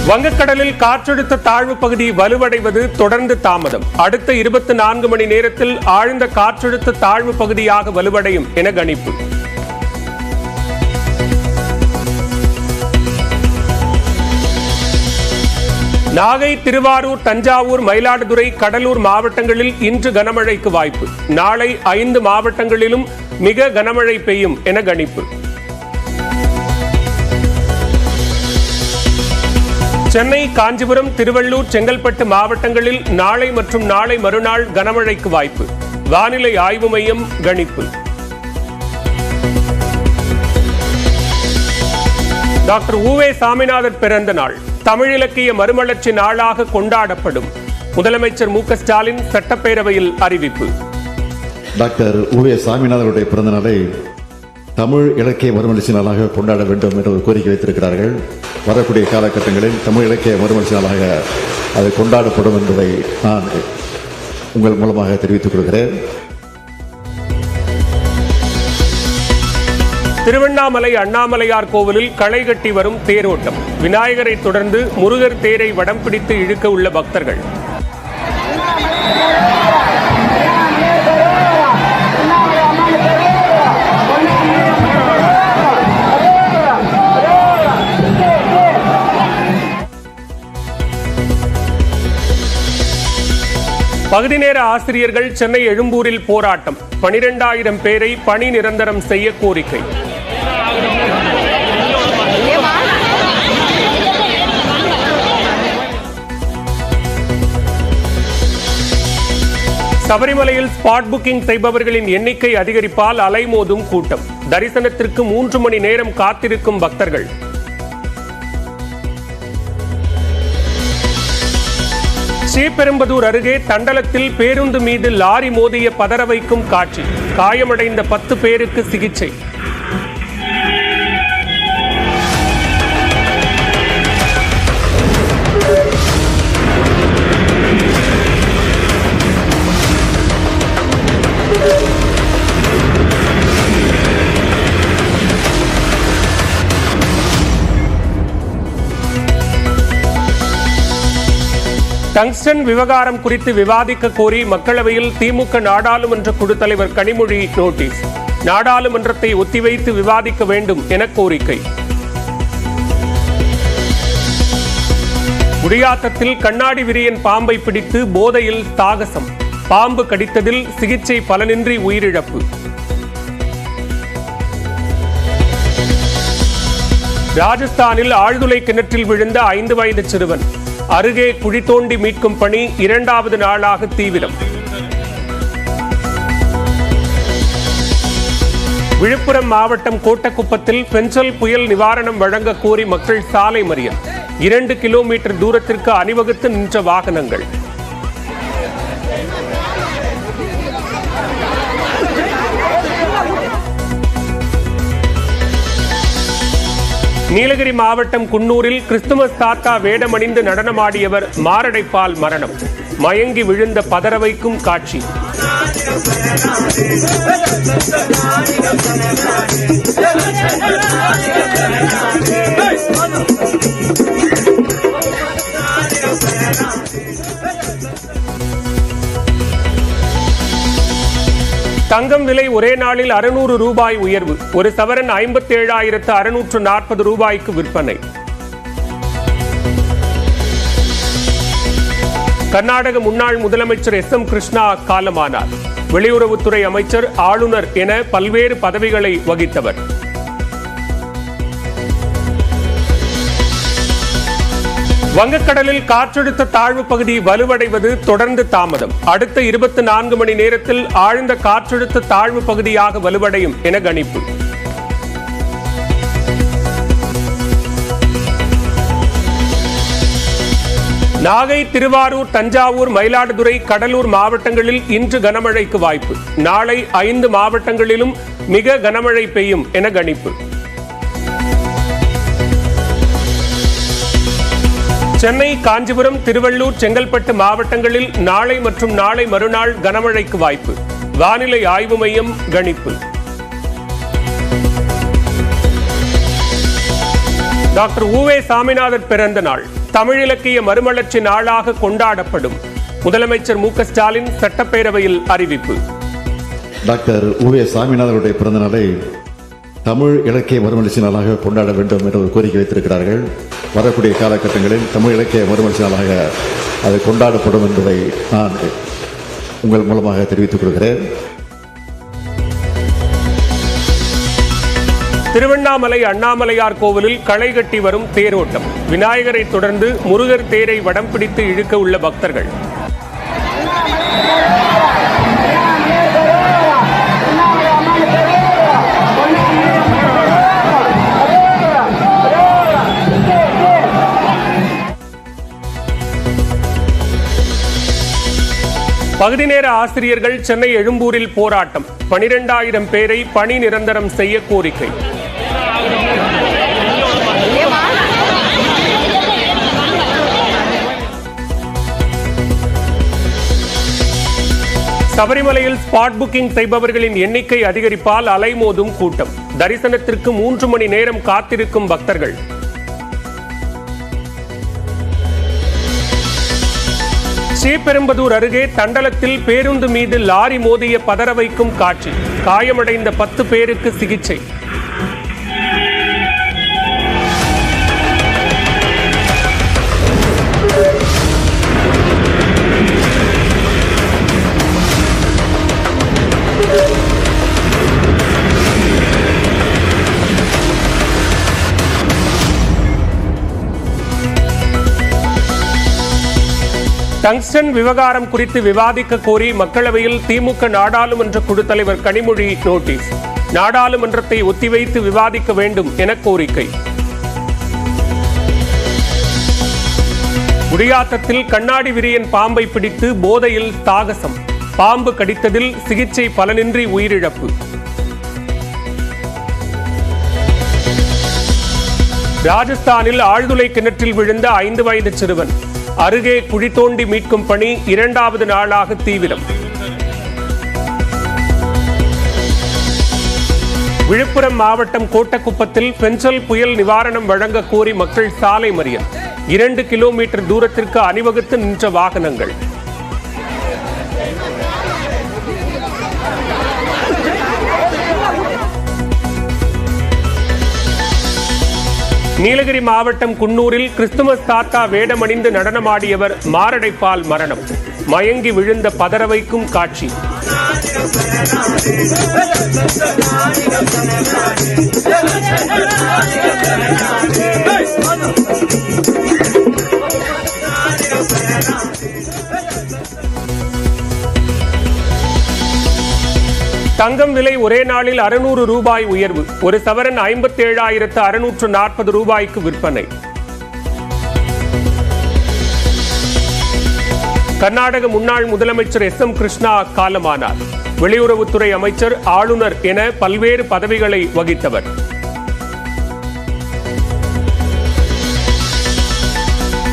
வங்கக்கடலில் காற்றழுத்த தாழ்வு பகுதி வலுவடைவது தொடர்ந்து தாமதம். அடுத்த 24 மணி நேரத்தில் ஆழ்ந்த காற்றழுத்த தாழ்வு பகுதியாக வலுவடையும் என கணிப்பு. நாகை, திருவாரூர், தஞ்சாவூர், மயிலாடுதுறை, கடலூர் மாவட்டங்களில் இன்று கனமழைக்கு வாய்ப்பு. நாளை 5 மாவட்டங்களிலும் மிக கனமழை பெய்யும் என கணிப்பு. சென்னை, காஞ்சிபுரம், திருவள்ளூர், செங்கல்பட்டு மாவட்டங்களில் நாளை மற்றும் நாளை மறுநாள் கனமழைக்கு வாய்ப்பு. வானிலை ஆய்வு மையம் கணிப்பு. டாக்டர் உவே சாமிநாதன் பிறந்த நாள் தமிழ் இலக்கிய மறுமலர்ச்சி நாளாக கொண்டாடப்படும். முதலமைச்சர் மு க ஸ்டாலின் சட்டப்பேரவையில் அறிவிப்பு. டாக்டர் உவே சாமிநாதனுடைய பிறந்த நாளை தமிழ் இலக்கிய மறுமலர்ச்சி நாளாக கொண்டாட வேண்டும் என்ற ஒரு கோரிக்கை வைத்திருக்கிறார்கள். வரக்கூடிய காலகட்டங்களில் தமிழ் இலக்கிய மறுமலர்ச்சி நாளாக அது கொண்டாடப்படும் என்பதை நான் உங்கள் மூலமாக தெரிவித்துக் கொள்கிறேன். திருவண்ணாமலை அண்ணாமலையார் கோவிலில் களை கட்டி வரும் தேரோட்டம். விநாயகரை தொடர்ந்து முருகர் தேரை வடம் பிடித்து இழுக்க உள்ள பக்தர்கள். பகுதி நேர ஆசிரியர்கள் சென்னை எழும்பூரில் போராட்டம். 12,000 பேரை பணி நிரந்தரம் செய்ய கோரிக்கை. சபரிமலையில் ஸ்பாட் புக்கிங் செய்பவர்களின் எண்ணிக்கை அதிகரிப்பால் அலைமோதும் கூட்டம். தரிசனத்திற்கு 3 மணி நேரம் காத்திருக்கும் பக்தர்கள். ஸ்ரீபெரும்புதூர் அருகே தண்டலத்தில் பேருந்து மீது லாரி மோதிய பதற வைக்கும் காட்சி. காயமடைந்த 10 பேருக்கு சிகிச்சை. டங்ஸ்டன் விவகாரம் குறித்து விவாதிக்க கோரி மக்களவையில் திமுக நாடாளுமன்ற குழு தலைவர் கனிமொழி நோட்டீஸ். நாடாளுமன்றத்தை ஒத்திவைத்து விவாதிக்க வேண்டும் என கோரிக்கை. குடியாத்தத்தில் கண்ணாடி விரியன் பாம்பை பிடித்து போதையில் சாகசம். பாம்பு கடித்ததில் சிகிச்சை பலனின்றி உயிரிழப்பு. ராஜஸ்தானில் ஆழ்துளை கிணற்றில் விழுந்த 5 வயது சிறுவன். அருகே குழி தோண்டி மீட்கும் பணி 2வது நாளாக தீவிரம். விழுப்புரம் மாவட்டம் கோட்டக்குப்பத்தில் பெஞ்சல் புயல் நிவாரணம் வழங்க கோரி மக்கள் சாலை மறியல். 2 கிலோமீட்டர் தூரத்திற்கு அணிவகுத்து நின்ற வாகனங்கள். நீலகிரி மாவட்டம் குன்னூரில் கிறிஸ்துமஸ் தாத்தா வேடமணிந்து நடனமாடியவர் மாரடைப்பால் மரணம். மயங்கி விழுந்த பதற வைக்கும் காட்சி. தங்கம் விலை ஒரே நாளில் 600 ரூபாய் உயர்வு. ஒரு சவரன் 57,640 ரூபாய்க்கு விற்பனை. கர்நாடக முன்னாள் முதலமைச்சர் SM கிருஷ்ணா காலமானார். வெளியுறவுத்துறை அமைச்சர், ஆளுநர் என பல்வேறு பதவிகளை வகித்தவர். வங்கக்கடலில் காற்றழுத்த தாழ்வு பகுதி வலுவடைவது தொடர்ந்து தாமதம். அடுத்த 24 மணி நேரத்தில் ஆழ்ந்த காற்றழுத்த தாழ்வு பகுதியாக வலுவடையும் என கணிப்பு. நாகை, திருவாரூர், தஞ்சாவூர், மயிலாடுதுறை, கடலூர் மாவட்டங்களில் இன்று கனமழைக்கு வாய்ப்பு. நாளை 5 மாவட்டங்களிலும் மிக கனமழை பெய்யும் என கணிப்பு. சென்னை, காஞ்சிபுரம், திருவள்ளூர், செங்கல்பட்டு மாவட்டங்களில் நாளை மற்றும் நாளை மறுநாள் கனமழைக்கு வாய்ப்பு. வானிலை ஆய்வு மையம் கணிப்பு. டாக்டர் உவே சாமிநாதன் பிறந்த நாள் தமிழ் இலக்கிய மறுமலர்ச்சி நாளாக கொண்டாடப்படும். முதலமைச்சர் மு க ஸ்டாலின் சட்டப்பேரவையில் அறிவிப்பு. டாக்டர் உவே சாமிநாதனுடைய பிறந்த நாளை தமிழ் இலக்கிய மறுமலர்ச்சி நாளாக கொண்டாட வேண்டும் என்ற ஒரு கோரிக்கை வைத்திருக்கிறார்கள். வரக்கூடிய காலகட்டங்களில் தமிழ் இலக்கிய மறுமலர்ச்சி நாளாக அது கொண்டாடப்படும் என்பதை நான் உங்கள் மூலமாக தெரிவித்துக் கொள்கிறேன். திருவண்ணாமலை அண்ணாமலையார் கோவிலில் களை கட்டி வரும் தேரோட்டம். விநாயகரை தொடர்ந்து முருகர் தேரை வடம் பிடித்து இழுக்க உள்ள பக்தர்கள். பகுதி நேர ஆசிரியர்கள் சென்னை எழும்பூரில் போராட்டம். 12,000 பேரை பணி நிரந்தரம் செய்ய கோரிக்கை. சபரிமலையில் ஸ்பாட் புக்கிங் செய்பவர்களின் எண்ணிக்கை அதிகரிப்பால் அலைமோதும் கூட்டம். தரிசனத்திற்கு 3 மணி நேரம் காத்திருக்கும் பக்தர்கள். ஸ்ரீபெரும்புதூர் அருகே தண்டலத்தில் பேருந்து மீது லாரி மோதிய பதற வைக்கும் காட்சி. காயமடைந்த 10 பேருக்கு சிகிச்சை. டங்ஸ்டன் விவகாரம் குறித்து விவாதிக்க கோரி மக்களவையில் திமுக நாடாளுமன்ற குழு தலைவர் கனிமொழி நோட்டீஸ். நாடாளுமன்றத்தை ஒத்திவைத்து விவாதிக்க வேண்டும் என கோரிக்கை. குடியாத்தத்தில் கண்ணாடி விரியன் பாம்பை பிடித்து போதையில் சாகசம். பாம்பு கடித்ததில் சிகிச்சை பலனின்றி உயிரிழப்பு. ராஜஸ்தானில் ஆழ்துளை கிணற்றில் விழுந்த 5 வயது சிறுவன். அருகே குழி தோண்டி மீட்கும் பணி 2வது நாளாக தீவிரம். விழுப்புரம் மாவட்டம் கோட்டக்குப்பத்தில் பெஞ்சல் புயல் நிவாரணம் வழங்க கோரி மக்கள் சாலை மறியல். 2 கிலோமீட்டர் தூரத்திற்கு அணிவகுத்து நின்ற வாகனங்கள். நீலகிரி மாவட்டம் குன்னூரில் கிறிஸ்துமஸ் தாத்தா வேடமணிந்து நடனமாடியவர் மாரடைப்பால் மரணம். மயங்கி விழுந்த பதற வைக்கும் காட்சி. தங்கம் விலை ஒரே நாளில் 600 ரூபாய் உயர்வு. ஒரு சவரன் 57,640 ரூபாய்க்கு விற்பனை. கர்நாடக முன்னாள் முதலமைச்சர் SM கிருஷ்ணா காலமானார். வெளியுறவுத்துறை அமைச்சர், ஆளுநர் என பல்வேறு பதவிகளை வகித்தவர்.